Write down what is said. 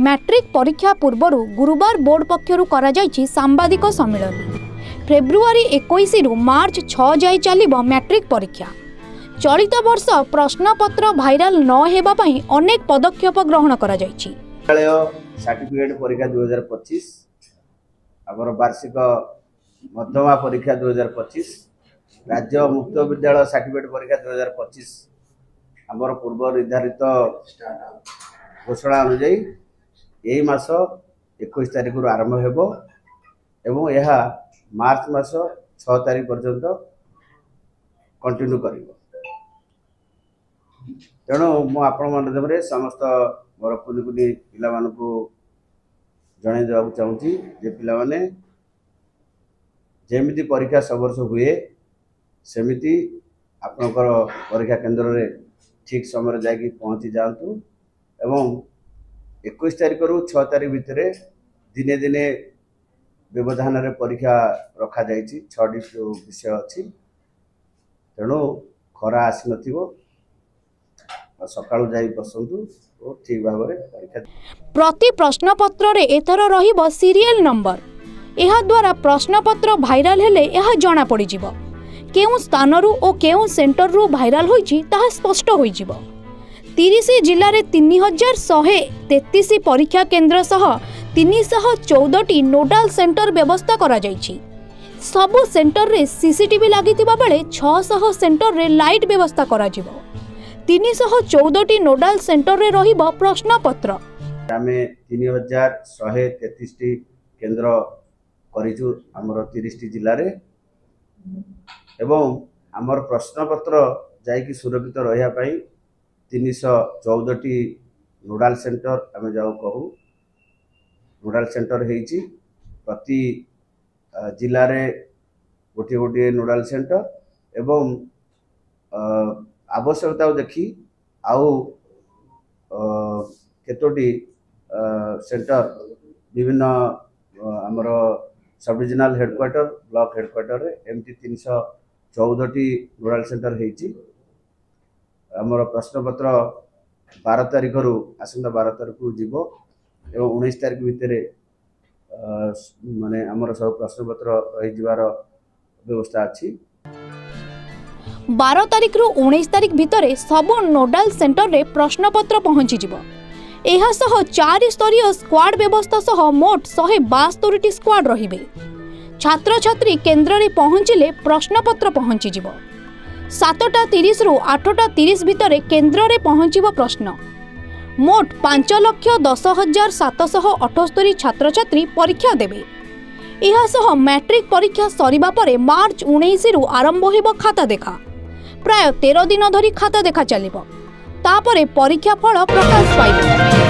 Matric परीक्षा पूर्व गुरुवार बोर्ड पक्षरु करा जायछि सांबादिक सम्मेलन। फेब्रुआरी 21 रु मार्च 6 जाए चलिबो मैट्रिक परीक्षा। चलित वर्ष प्रश्नपत्र भाइराल न हेबा पई अनेक पदक्षेप ग्रहण करा जायछि। सर्टिफिकेट परीक्षा 2025 आमर वार्षिक मध्यमा परीक्षा 2025 राज्य मुक्त विद्यालय सर्टिफिकेट परीक्षा 2025 आमर पूर्व निर्धारित घोषणा अनुଯାयी यही मास 21 तारिख आरंभ हेबो एवं यह मार्च मास 6 तारिख पर्यंत कंटिन्यू करिबो। तेणु मु आपण माध्यम समस्त मोर कुनी कुनी पिला मानकु जणाई देबा चाहूँगी जे पिला माने जेमिति परीक्षा सब वर्ष हुए सेमिति आपनकर परीक्षा केंद्र रे ठीक समय जाके पहुँची जातु एवं 21 तारिख रु 6 तारिख भितर दिने दिने व्यवधान रे परीक्षा रखा जाइछि 6टी विषय अछि। तेणु खरा आसी नथिबो सकाळु जाई बसंतु और ठीक भाव रे परीक्षा। प्रति प्रश्नपत्र रे एथर रहिबो सीरियल नंबर। एहा द्वारा प्रश्नपत्र भाइराल हेले एहा जणा पड़ी जिवो केउ स्थानरु ओ केउ सेंटररु भाइराल होइछि ताहा स्पष्ट होई जिवो। 30 जिल्ला रे 3133 परीक्षा केंद्र सह 314टी नोडाल सेंटर व्यवस्था करा जाइछि। सबु सेंटर रे सीसीटीवी लागितिबा बेले 600 सेंटर रे लाइट व्यवस्था करा जिवो। 314टी नोडाल सेंटर रे रहिबो प्रश्नपत्र। आमे 3133टी केंद्र करिछु हमर 30टी जिल्ला रे एवं हमर प्रश्नपत्र जायकि सुरक्षित रहिया पई 314टी नोडाल सेंटर आमे जाऊ कहू नोडाल सेंटर हेइछि। प्रति जिल्ला रे गोटे गोटे नोडाल सेंटर एवं आवश्यकता देखी आउ केतोटी सेंटर विभिन्न आमर sub divisional headquarter block headquarter रे एमटी 314टी नोडाल सेंटर हेइछि। आमर प्रश्नपत्र 12 तारिख रु आसंता 12 तारिख रु जीवो एवं 19 तारिख भितर माने आमर सब प्रश्नपत्र रही जिवार व्यवस्था अछि। 12 तारिख रु 19 तारिख भितर सब नोडाल सेंटर रे प्रश्नपत्र पहुंची जिवो। एहा सह 4 स्तरीय स्क्वाड व्यवस्था सह मोट 172टी स्क्वाड रहिबे। छात्र छात्री केंद्र रे पहुंचिले प्रश्नपत्र पहुंची जिवो। 7:30 रु 8:30 भितर केंद्र रे पहुंचिबो प्रश्न। मोट 5,10,778 छात्र छात्री परीक्षा देबे। एहा सह मैट्रिक परीक्षा सरिबा परे मार्च 19 रु आरंभ हेबो खाता देखा। प्राय 13 दिन धरी खाता देखा चलिबो। तापरे परीक्षा फल प्रकाश पाइबो।